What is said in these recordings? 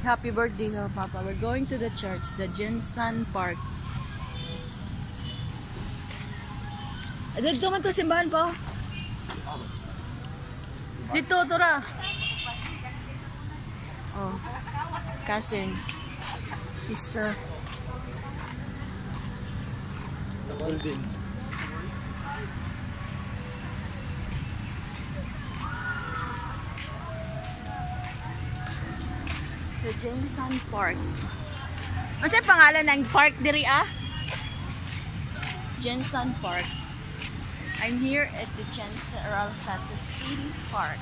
happy birthday to Papa. We're going to the church, the Jensen Park. Dito man to simbahan pa. Dito, tora. Oh, cousins, sister. Sa Golden. The Jensen Park. Ano sa'yo pangalan ng park diri Jensen Park. I'm here at the General Santos City Park.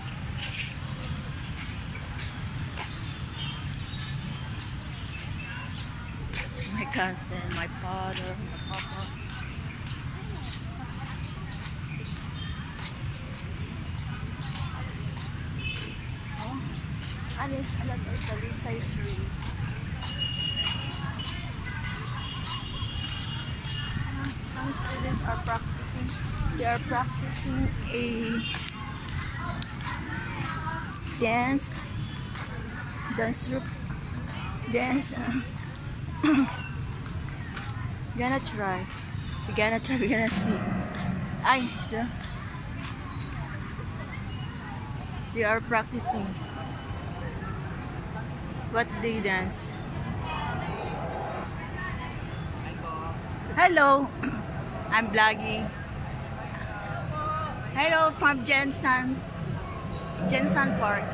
It's my cousin, my father, my papa. Oh, and there's a lot of talisay trees. Some students are practicing. They are practicing a dance group. We're gonna see. They are practicing. What they dance? Hello, I'm vlogging. Hello from Jensen Park.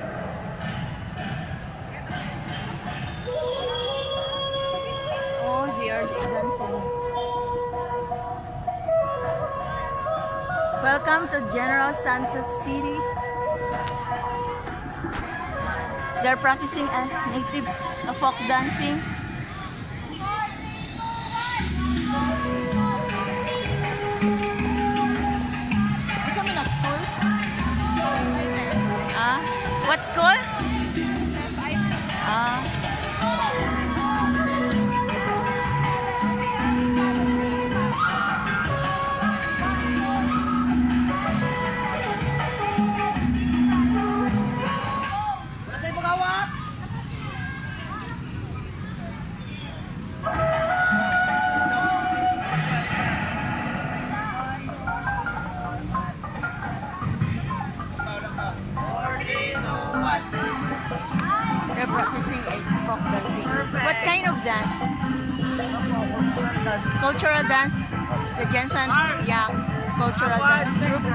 Oh, they are dancing. Welcome to General Santos City. They're practicing a native folk dancing. What school? They're practicing a folk dancing. What kind of dance? Cultural dance. The Jensen Young Cultural Dance Troupe.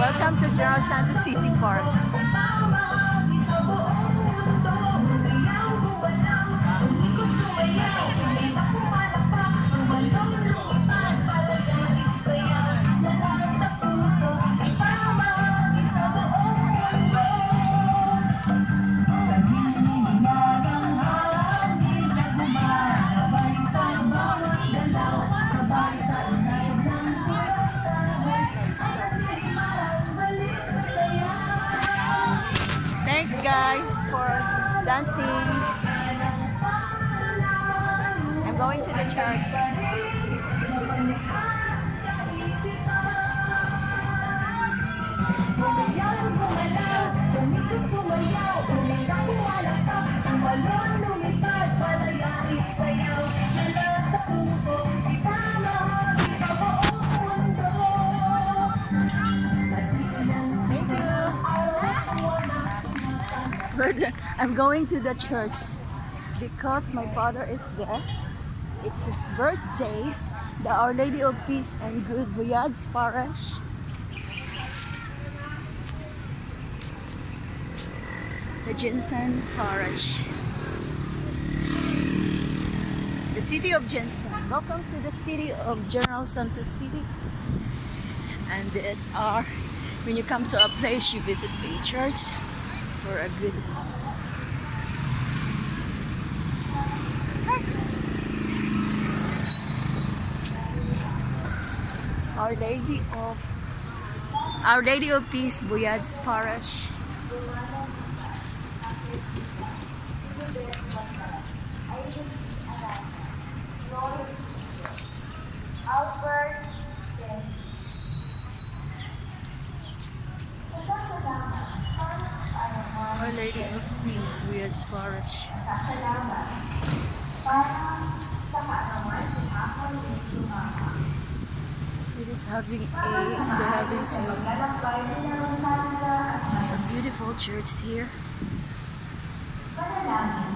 Welcome to General Santos City Park. Thanks guys for dancing. I'm going to the church. I'm going to the church because my father is there. It's his birthday. The Our Lady of Peace and Good Voyage Parish. The Jensen Parish. The city of Jensen. Welcome to the city of General Santos City. And these are, when you come to a place, you visit a church for a good Our Lady of Peace Voyage Parish. Lady of Peace, Weirds Parish. It is having some beautiful church here. Panalangin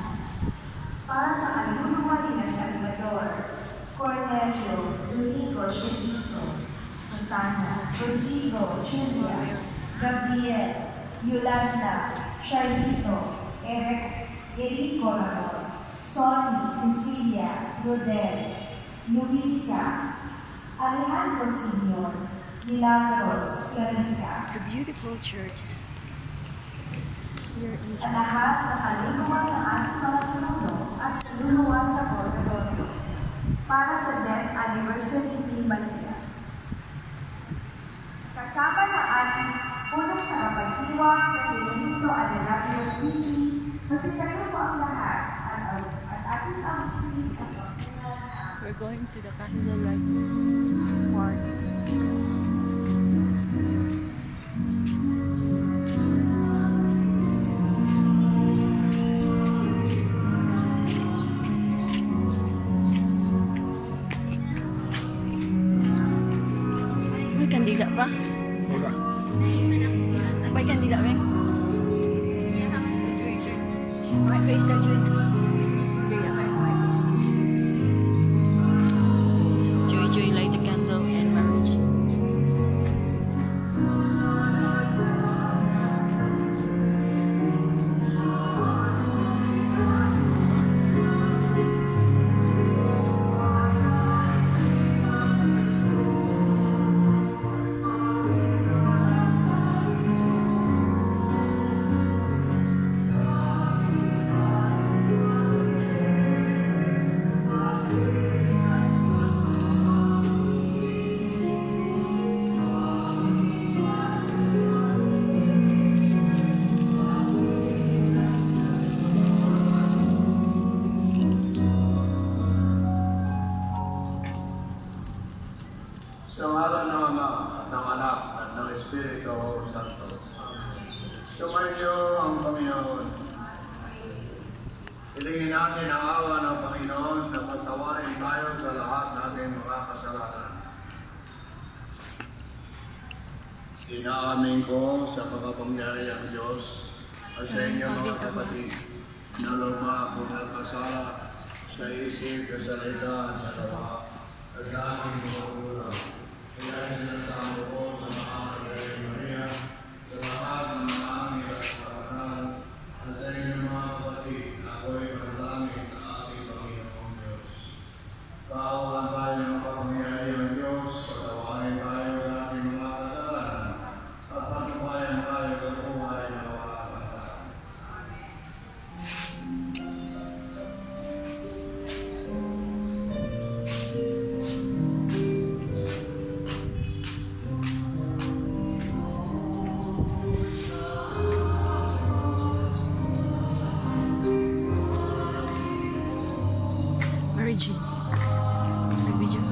para sa kaluluwa ni Salvador, Cornelio, Domingo, Chelito, Susana, Rodrigo, Julia, Gabriel, Yolanda, Charlito, Erico Ramon, Sonny, Cecilia, Rodel, Luisa, Alejandro Senior, Milagros, Clarissa. It's a beautiful church here in Sa lahat ng kaluluwa ng ating mga pinuno at kaluluwa sa Bordeaux para sa death anniversary ni Maria. Kasama na ating punong nakapagdiwang na si Benito Adelagio City, magsitayo po ang lahat at ating amutin at pagkunan. We're going to the candlelight park. May kandila pa? Wala. May kandila ba? My face surgery. Joy light a candle in marriage. Sa ngalan ng Ama at ng Anak at ng Espiritu Santo. Sumainyo ang Panginoon. Hilingin natin ang awa ng Panginoon na pagtawarin tayo sa lahat nating mga kasalanan. Inaamin ko sa pagkapangyarihang Diyos at sa inyo mga kapatid na luma kung nagkasala sa isip, sa salita at sa gawa at sa aking mga ulang. Kaya sinasama ko sa mga Birhen Maria, sa lahat ng mga angel at paranal, at sa inyong mga kapatid na ako'y panalangin sa ating Panginoong Diyos. Kaawaan tayo ng kapangyarihang Diyos, patawarin tayo sa ating mga kasalanan, at patubayan tayo sa buhay na walang hanggan. Mary Jean. May video.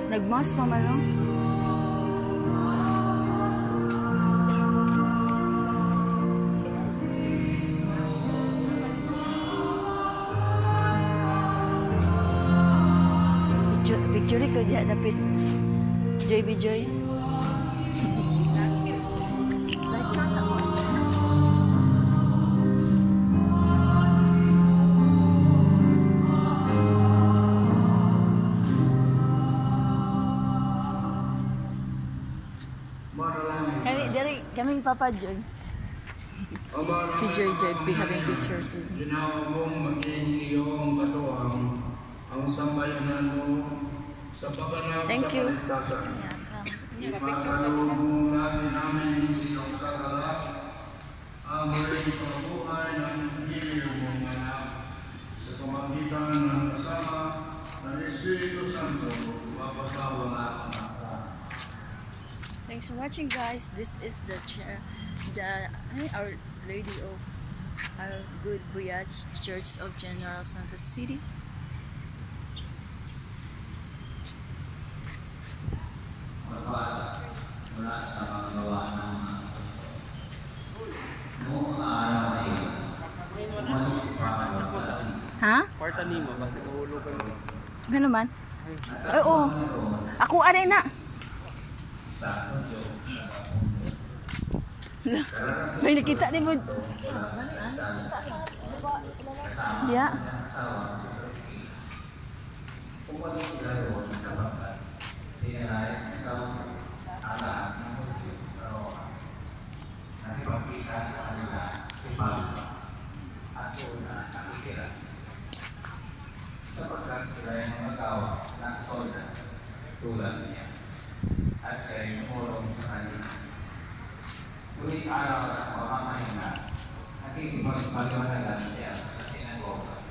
Nagmas pa man, no? Picture ko diha dapit. Joy Bijoy. Kami Papa Joy. Si Joy be having pictures. Ginawa mong maging iyong katuwang ang sambayanan mo sa pagganap sa kaligtasan. Ipagkaloob mo lagi namin iyong kagalak ang muling pagbuhay ng iyong mong anak sa pamagitan ng kasama ng Espiritu Santo mapasawa na anak. Thanks for watching, guys. This is Our Lady of Our Good Voyage Church of General Santos City. Mga Ha? Kwarta ni mo, kasi mahulugan mo. Ano man? Ay, oo. Ako aray na. May nakita ni mo. Diya. Sapagkat sila ay magawa ng solda tulad niya at siya ay tumulong sa kanila. Tuwing araw ng pamamahinga, nakikipagpaliwanagan siya sa sinagoga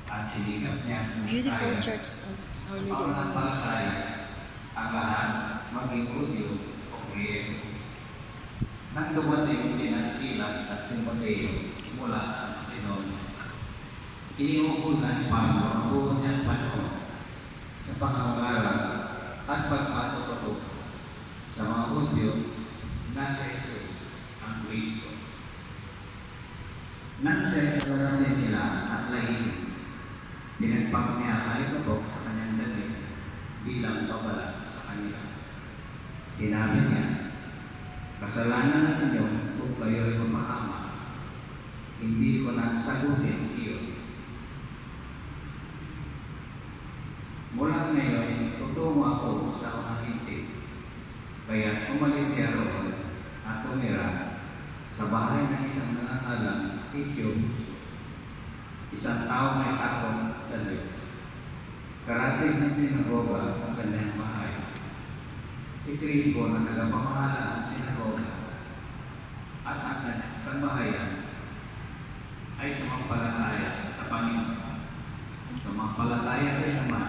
at sinikap niya Beautiful church of Our Lady of Lourdes. ang lahat maging Hudyo o Griego. Nang dumating sina Silas at Timoteo mula sa Macedonia, iniuulan ni Pablo ang buong niyang panahon sa pangangaral at pagpatututo sa mga Hudyo na si Jesus ang Kristo. Nang siya sa darating nila at lahim, pinagpag niya ang itutok sa kanyang damit bilang pabala sa kanila. Sinabi niya, kasalanan ninyo kung kayo ay mapahama, hindi ko na sagutin iyon. Mula ngayon, tutungo ako sa mga hinti. Kaya umalis siya roon at tumira sa bahay ng isang nangangalang Tisius, isang tao may takot sa Diyos. Karating ng sinagoga ang kanyang bahay. Si Crispo na tagapamahala ng sinagoga at ang kanyang sambahayan ay sumampalataya sa Panginoon. Sumampalataya rin naman